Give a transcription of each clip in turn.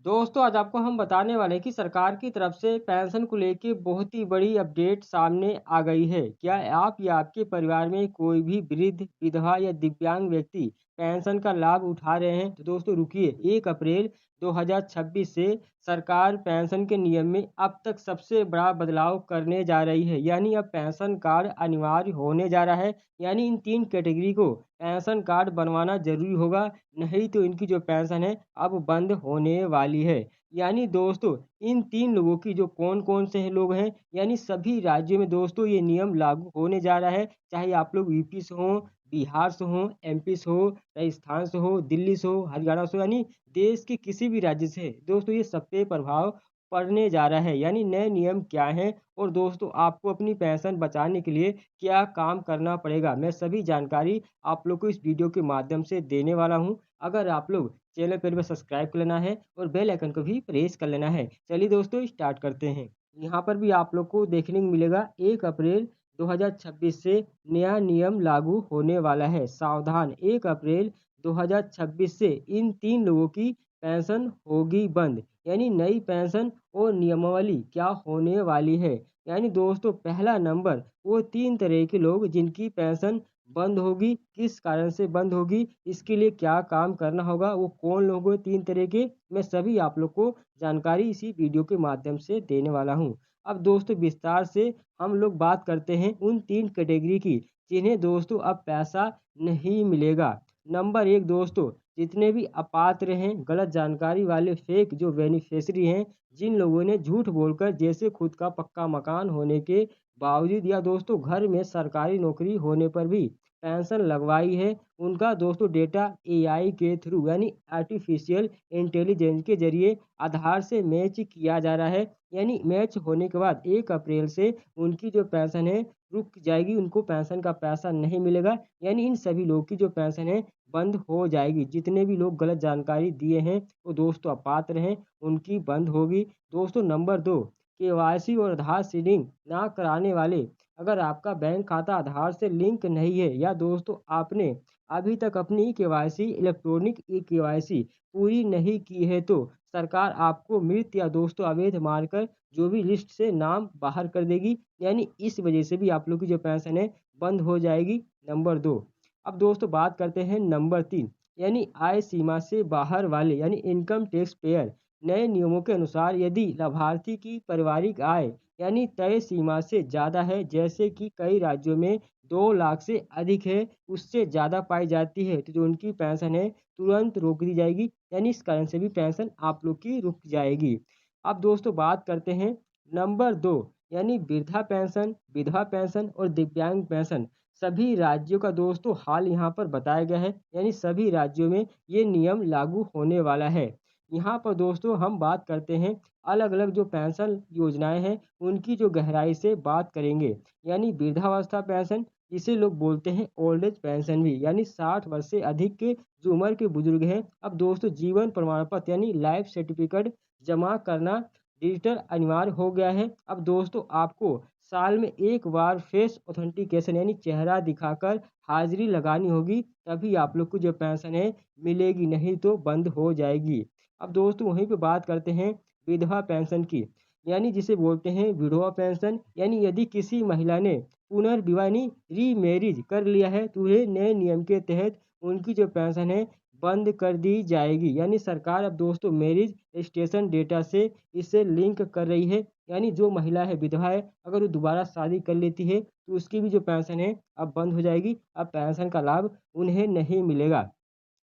दोस्तों आज आपको हम बताने वाले हैं कि सरकार की तरफ से पेंशन को लेके बहुत ही बड़ी अपडेट सामने आ गई है। क्या आप या आपके परिवार में कोई भी वृद्ध, विधवा या दिव्यांग व्यक्ति पेंशन का लाभ उठा रहे हैं? तो दोस्तों रुकिए, 1 अप्रैल 2026 से सरकार पेंशन के नियम में अब तक सबसे बड़ा बदलाव करने जा रही है। यानी अब पेंशन कार्ड अनिवार्य होने जा रहा है। यानी इन 3 कैटेगरी को पेंशन कार्ड बनवाना ज़रूरी होगा, नहीं तो इनकी जो पेंशन है अब बंद होने वाली है। यानी दोस्तों इन 3 लोगों की जो कौन-कौन से हैं लोग हैं, यानी सभी राज्यों में दोस्तों ये नियम लागू होने जा रहा है। चाहे आप लोग यूपी से हों, बिहार से हों, एमपी से हो, राजस्थान से हो, दिल्ली से हो, हरियाणा से हो, यानी देश के किसी भी राज्य से दोस्तों ये सब पे प्रभाव पड़ने जा रहा है। यानी नए नियम क्या हैं और दोस्तों आपको अपनी पेंशन बचाने के लिए क्या काम करना पड़ेगा, मैं सभी जानकारी आप लोग को इस वीडियो के माध्यम से देने वाला हूँ। अगर आप लोग चैनल पर भी सब्सक्राइब कर लेना है और बेल आइकन को भी प्रेस कर लेना है। चलिए दोस्तों स्टार्ट करते हैं। यहाँ पर भी आप लोग को देखने को मिलेगा 1 अप्रैल 2026 से नया नियम लागू होने वाला है। सावधान, 1 अप्रैल 2026 से इन 3 लोगों की पेंशन होगी बंद। यानी नई पेंशन और नियमावली क्या होने वाली है। यानी दोस्तों पहला नंबर वो 3 तरह के लोग जिनकी पेंशन बंद होगी, किस कारण से बंद होगी, इसके लिए क्या काम करना होगा, वो कौन लोग हैं 3 तरह के, मैं सभी आप लोग को जानकारी इसी वीडियो के माध्यम से देने वाला हूँ। अब दोस्तों विस्तार से हम लोग बात करते हैं उन 3 कैटेगरी की, जिन्हें दोस्तों अब पैसा नहीं मिलेगा। नंबर 1 दोस्तों, जितने भी अपात्र हैं, गलत जानकारी वाले फेक जो बेनिफिशियरी हैं, जिन लोगों ने झूठ बोलकर जैसे खुद का पक्का मकान होने के बावजूद या दोस्तों घर में सरकारी नौकरी होने पर भी पेंशन लगवाई है, उनका दोस्तों डेटा एआई के थ्रू यानी आर्टिफिशियल इंटेलिजेंस के ज़रिए आधार से मैच किया जा रहा है। यानी मैच होने के बाद 1 अप्रैल से उनकी जो पेंशन है रुक जाएगी, उनको पेंशन का पैसा नहीं मिलेगा। यानी इन सभी लोगों की जो पेंशन है बंद हो जाएगी। जितने भी लोग गलत जानकारी दिए हैं, वो दोस्तों अपात्र हैं, उनकी बंद होगी। दोस्तों नंबर 2, केवाईसी और आधार सीडिंग ना कराने वाले, अगर आपका बैंक खाता आधार से लिंक नहीं है या दोस्तों आपने अभी तक अपनी केवाईसी इलेक्ट्रॉनिक ई केवाईसी पूरी नहीं की है, तो सरकार आपको मृत या दोस्तों अवैध मानकर जो भी लिस्ट से नाम बाहर कर देगी। यानी इस वजह से भी आप लोग की जो पेंशन है बंद हो जाएगी। नंबर 2, अब दोस्तों बात करते हैं नंबर 3, यानी आय सीमा से बाहर वाले यानी इनकम टैक्स पेयर। नए नियमों के अनुसार यदि लाभार्थी की पारिवारिक आय यानी तय सीमा से ज़्यादा है, जैसे कि कई राज्यों में 2 लाख से अधिक है, उससे ज़्यादा पाई जाती है, तो जो उनकी पेंशन है तुरंत रोक दी जाएगी। यानी इस कारण से भी पेंशन आप लोग की रुक जाएगी। अब दोस्तों बात करते हैं नंबर 2, यानी वृद्धा पेंशन, विधवा पेंशन और दिव्यांग पेंशन। सभी राज्यों का दोस्तों हाल यहाँ पर बताया गया है। यानी सभी राज्यों में ये नियम लागू होने वाला है। यहाँ पर दोस्तों हम बात करते हैं अलग-अलग जो पेंशन योजनाएँ हैं, उनकी जो गहराई से बात करेंगे। यानी वृद्धावस्था पेंशन, जिसे लोग बोलते हैं ओल्ड एज पेंशन भी, यानी 60 वर्ष से अधिक के जो उम्र के बुजुर्ग हैं, अब दोस्तों जीवन प्रमाण पत्र यानी लाइफ सर्टिफिकेट जमा करना डिजिटल अनिवार्य हो गया है। अब दोस्तों आपको साल में 1 बार फेस ऑथेंटिकेशन यानी चेहरा दिखाकर हाज़िरी लगानी होगी, तभी आप लोग को जो पेंशन है मिलेगी, नहीं तो बंद हो जाएगी। अब दोस्तों वहीं पे बात करते हैं विधवा पेंशन की, यानी जिसे बोलते हैं विधवा पेंशन। यानी यदि किसी महिला ने पुनर्विवाह यानी रीमैरिज कर लिया है, तो उन्हें नए नियम के तहत उनकी जो पेंशन है बंद कर दी जाएगी। यानी सरकार अब दोस्तों मैरिज रजिस्ट्रेशन डेटा से इसे लिंक कर रही है। यानी जो महिला है विधवा है, अगर वो दोबारा शादी कर लेती है, तो उसकी भी जो पेंशन है अब बंद हो जाएगी। अब पेंशन का लाभ उन्हें नहीं मिलेगा।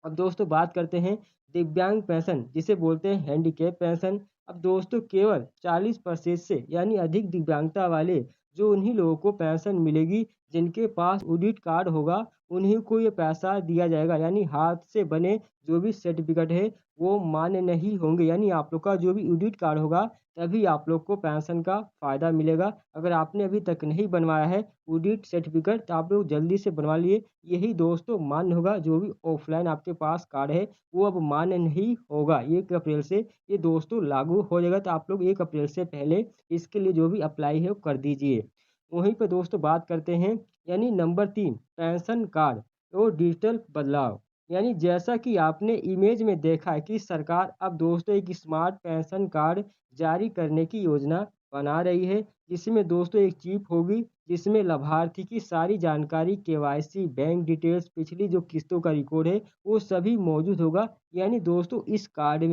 अब दोस्तों बात करते हैं दिव्यांग पेंशन, जिसे बोलते हैं हैंडीकैप पेंशन। अब दोस्तों केवल 40% से यानी अधिक दिव्यांगता वाले जो उन्हीं लोगों को पेंशन मिलेगी जिनके पास ऑडिट कार्ड होगा, उन्हीं को ये पैसा दिया जाएगा। यानी हाथ से बने जो भी सर्टिफिकेट है वो मान्य नहीं होंगे। यानी आप लोग का जो भी ऑडिट कार्ड होगा तभी आप लोग को पेंशन का फ़ायदा मिलेगा। अगर आपने अभी तक नहीं बनवाया है ऑडिट सर्टिफिकेट, तो आप लोग जल्दी से बनवा लिए। यही दोस्तों मान्य होगा, जो भी ऑफलाइन आपके पास कार्ड है वो अब मान्य नहीं होगा। 1 अप्रैल से ये दोस्तों लागू हो जाएगा, तो आप लोग 1 अप्रैल से पहले इसके लिए जो भी अप्लाई है वो कर दीजिए। वहीं पे दोस्तों बात करते हैं यानी नंबर 3, पेंशन कार्ड और डिजिटल बदलाव। यानी जैसा कि आपने इमेज में देखा है कि सरकार अब दोस्तों एक स्मार्ट पेंशन कार्ड जारी करने की योजना बना रही है, जिसमें दोस्तों एक चिप होगी, जिसमें लाभार्थी की सारी जानकारी, केवाईसी, बैंक डिटेल्स, पिछली जो किस्तों का रिकॉर्ड है, वो सभी मौजूद होगा। यानी दोस्तों इस कार्ड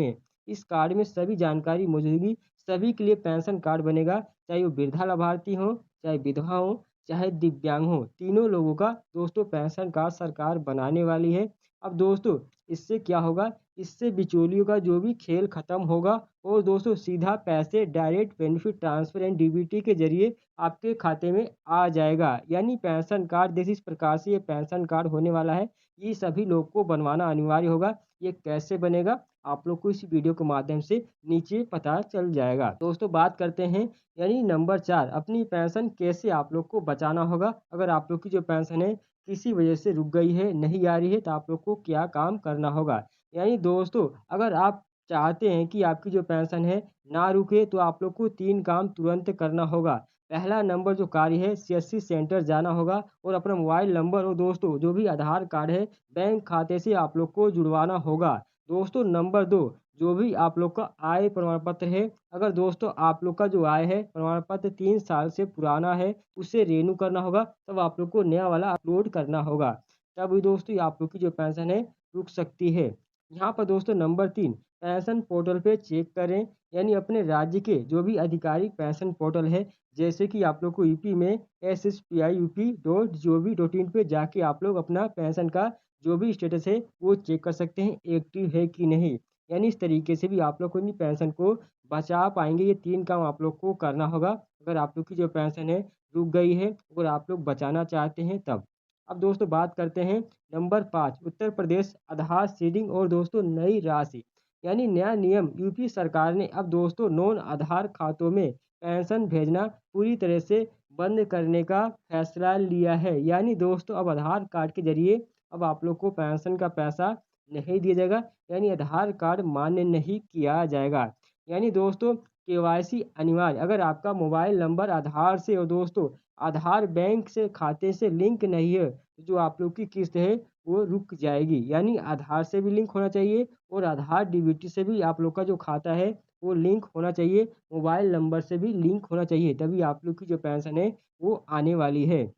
में सभी जानकारी मौजूद होगी। सभी के लिए पेंशन कार्ड बनेगा, चाहे वो वृद्धा लाभार्थी हो, चाहे विधवा हो, चाहे दिव्यांग हो, तीनों लोगों का दोस्तों पेंशन कार्ड सरकार बनाने वाली है। अब दोस्तों इससे क्या होगा, इससे बिचौलियों का जो भी खेल खत्म होगा और दोस्तों सीधा पैसे direct benefit transfer and DBT के जरिए आपके खाते में आ जाएगा। यानी पेंशन कार्ड देखिए इस प्रकार से ये पेंशन कार्ड होने वाला है। ये सभी लोग को बनवाना अनिवार्य होगा। ये कैसे बनेगा, आप लोग को इस वीडियो के माध्यम से नीचे पता चल जाएगा। दोस्तों बात करते हैं यानी नंबर 4, अपनी पेंशन कैसे आप लोग को बचाना होगा। अगर आप लोग की जो पेंशन है किसी वजह से रुक गई है, नहीं आ रही है, तो आप लोग को क्या काम करना होगा। यानी दोस्तों अगर आप चाहते हैं कि आपकी जो पेंशन है ना रुके, तो आप लोग को 3 काम तुरंत करना होगा। पहला नंबर जो कार्य है सीएससी सेंटर जाना होगा और अपना मोबाइल नंबर और दोस्तों जो भी आधार कार्ड है बैंक खाते से आप लोग को जुड़वाना होगा। दोस्तों नंबर 2, जो भी आप लोग का आय प्रमाण पत्र है, अगर दोस्तों आप लोग का जो आय है प्रमाण पत्र 3 साल से पुराना है, उसे रिन्यू करना होगा, तब आप लोग को नया वाला अपलोड करना होगा। तब भी दोस्तों ये आप लोग की जो पेंशन है रुक सकती है। यहाँ पर दोस्तों नंबर 3, पेंशन पोर्टल पे चेक करें। यानी अपने राज्य के जो भी आधिकारिक पेंशन पोर्टल है, जैसे कि आप लोग को यूपी में SSPIUP.gov.in पे जाके आप लोग अपना पेंशन का जो भी स्टेटस है वो चेक कर सकते हैं, एक्टिव है कि नहीं। यानी इस तरीके से भी आप लोग अपनी पेंशन को बचा पाएंगे। ये 3 काम आप लोग को करना होगा अगर आप लोग की जो पेंशन है रुक गई है, अगर आप लोग बचाना चाहते हैं तब। अब दोस्तों बात करते हैं नंबर 5, उत्तर प्रदेश आधार सीडिंग और दोस्तों नई राशि। यानी नया नियम यूपी सरकार ने अब दोस्तों नॉन आधार खातों में पेंशन भेजना पूरी तरह से बंद करने का फैसला लिया है। यानी दोस्तों अब आधार कार्ड के जरिए अब आप लोग को पेंशन का पैसा नहीं दिया जाएगा, यानी आधार कार्ड मान्य नहीं किया जाएगा। यानी दोस्तों केवाईसी अनिवार्य, अगर आपका मोबाइल नंबर आधार से और दोस्तों आधार बैंक से खाते से लिंक नहीं है, तो जो आप लोग की किस्त है वो रुक जाएगी। यानी आधार से भी लिंक होना चाहिए और आधार डीबीटी से भी आप लोग का जो खाता है वो लिंक होना चाहिए, मोबाइल नंबर से भी लिंक होना चाहिए, तभी आप लोग की जो पेंशन है वो आने वाली है।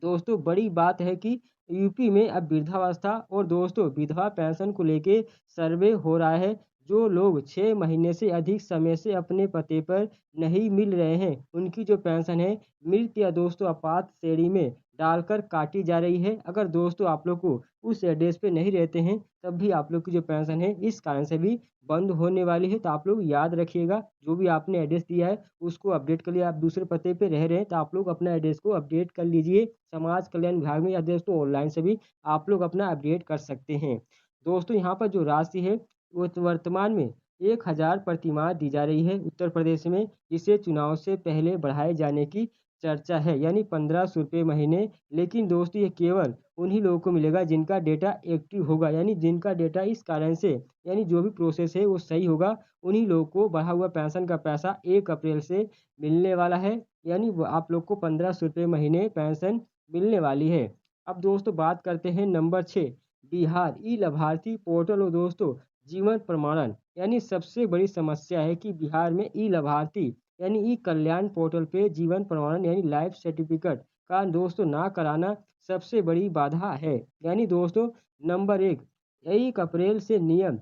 दोस्तों बड़ी बात है कि यूपी में अब वृद्धावस्था और दोस्तों विधवा पेंशन को लेके सर्वे हो रहा है। जो लोग 6 महीने से अधिक समय से अपने पते पर नहीं मिल रहे हैं, उनकी जो पेंशन है मृत या दोस्तों आपात श्रेणी में डालकर काटी जा रही है। अगर दोस्तों आप लोग को उस एड्रेस पे नहीं रहते हैं, तब भी आप लोग की जो पेंशन है इस कारण से भी बंद होने वाली है। तो आप लोग याद रखिएगा, जो भी आपने एड्रेस दिया है उसको अपडेट कर लिए। आप दूसरे पते पे रह रहे हैं तो आप लोग अपना एड्रेस को अपडेट कर लीजिए समाज कल्याण विभाग में, या दोस्तों ऑनलाइन से भी आप लोग अपना अपडेट कर सकते हैं। दोस्तों यहाँ पर जो राशि है वो वर्तमान में 1000 प्रतिमाह दी जा रही है उत्तर प्रदेश में, जिसे चुनाव से पहले बढ़ाए जाने की चर्चा है, यानी 1500 रुपये महीने। लेकिन दोस्तों ये केवल उन्हीं लोगों को मिलेगा जिनका डेटा एक्टिव होगा, यानी जिनका डेटा इस कारण से यानी जो भी प्रोसेस है वो सही होगा, उन्हीं लोगों को बढ़ा हुआ पेंशन का पैसा 1 अप्रैल से मिलने वाला है। यानी आप लोग को 1500 रुपये महीने पेंशन मिलने वाली है। अब दोस्तों बात करते हैं नंबर 6, बिहार ई लाभार्थी पोर्टल और दोस्तों जीवन प्रमाणन। यानी सबसे बड़ी समस्या है कि बिहार में ई लाभार्थी यानी ई कल्याण पोर्टल पे जीवन प्रमाणन यानी लाइफ सर्टिफिकेट का दोस्तों ना कराना सबसे बड़ी बाधा है। यानी दोस्तों नंबर 1 अप्रैल से नियम,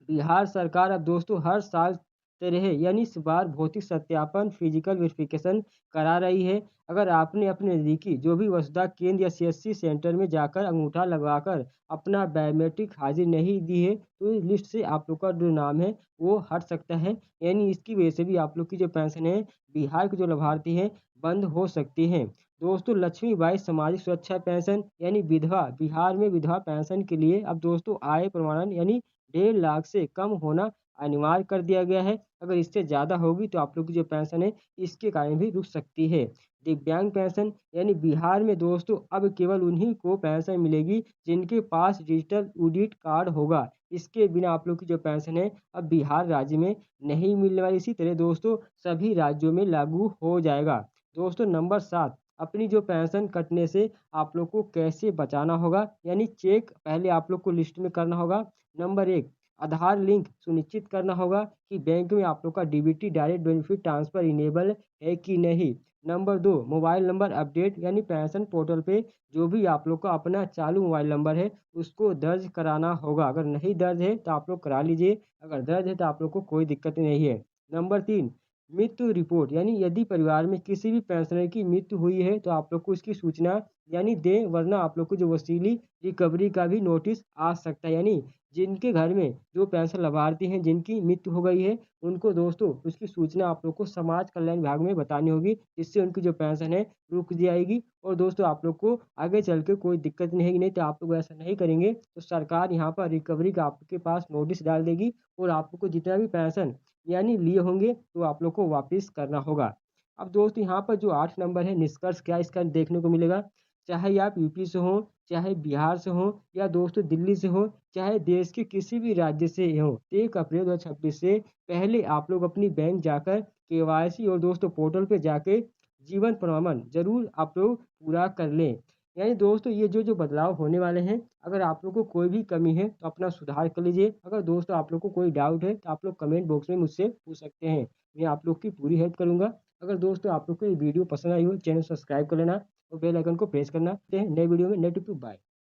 बिहार सरकार अब दोस्तों हर साल तरह यानी इस बार भौतिक सत्यापन फिजिकल वेरिफिकेशन करा रही है। अगर आपने अपने नज़दीकी जो भी वसुधा केंद्र या सीएससी सेंटर में जाकर अंगूठा लगवाकर अपना बायोमेट्रिक हाजिर नहीं दी है, तो इस लिस्ट से आप लोग का जो नाम है वो हट सकता है। यानी इसकी वजह से भी आप लोग की जो पेंशन है बिहार के जो लाभार्थी हैं बंद हो सकती हैं। दोस्तों लक्ष्मीबाई सामाजिक सुरक्षा पेंशन यानी विधवा, बिहार में विधवा पेंशन के लिए अब दोस्तों आय प्रमाणन यानी 1.5 लाख से कम होना अनिवार्य कर दिया गया है। अगर इससे ज़्यादा होगी तो आप लोग की जो पेंशन है इसके कारण भी रुक सकती है। दिव्यांग पेंशन यानी बिहार में दोस्तों अब केवल उन्हीं को पेंशन मिलेगी जिनके पास डिजिटल ऑडिट कार्ड होगा। इसके बिना आप लोग की जो पेंशन है अब बिहार राज्य में नहीं मिलने वाली। इसी तरह दोस्तों सभी राज्यों में लागू हो जाएगा। दोस्तों नंबर 7, अपनी जो पेंशन कटने से आप लोग को कैसे बचाना होगा, यानी चेक पहले आप लोग को लिस्ट में करना होगा। नंबर 1, आधार लिंक सुनिश्चित करना होगा कि बैंक में आप लोग का DBT direct benefit transfer enable है कि नहीं। नंबर 2, मोबाइल नंबर अपडेट, यानी पेंशन पोर्टल पे जो भी आप लोग का अपना चालू मोबाइल नंबर है उसको दर्ज कराना होगा। अगर नहीं दर्ज है तो आप लोग करा लीजिए, अगर दर्ज है तो आप लोग को कोई दिक्कत नहीं है। नंबर 3, मृत्यु रिपोर्ट, यानी यदि परिवार में किसी भी पेंशनर की मृत्यु हुई है तो आप लोग को इसकी सूचना यानी दें, वरना आप लोग को जो वसीली रिकवरी का भी नोटिस आ सकता है। यानी जिनके घर में जो पेंशन लाभार्थी हैं जिनकी मृत्यु हो गई है, उनको दोस्तों उसकी सूचना आप लोग को समाज कल्याण विभाग में बतानी होगी, जिससे उनकी जो पेंशन है रुक जाएगी। और दोस्तों आप लोग को आगे चल के कोई दिक्कत नहीं है, नहीं तो आप लोग ऐसा नहीं करेंगे तो सरकार यहाँ पर रिकवरी का आपके पास नोटिस डाल देगी और आप लोग को जितना भी पेंशन यानी लिए होंगे तो आप लोग को वापस करना होगा। अब दोस्तों यहाँ पर जो 8 नंबर है, निष्कर्ष क्या इसका देखने को मिलेगा, चाहे आप यूपी से हों, चाहे बिहार से हों या दोस्तों दिल्ली से हों, चाहे देश के किसी भी राज्य से हों, 1 अप्रैल 2026 से पहले आप लोग अपनी बैंक जाकर केवाईसी और दोस्तों पोर्टल पे जाके जीवन प्रमाण ज़रूर आप लोग पूरा कर लें। यानी दोस्तों ये जो बदलाव होने वाले हैं, अगर आप लोग को कोई भी कमी है तो अपना सुधार कर लीजिए। अगर दोस्तों आप लोग को कोई डाउट है तो आप लोग कमेंट बॉक्स में मुझसे पूछ सकते हैं। मैं आप लोग की पूरी हेल्प करूँगा। अगर दोस्तों आप लोग को ये वीडियो पसंद आई हो, चैनल सब्सक्राइब कर लेना और बेल आइकन को प्रेस करना। मिलते हैं नए वीडियो में, नए टॉपिक। बाय।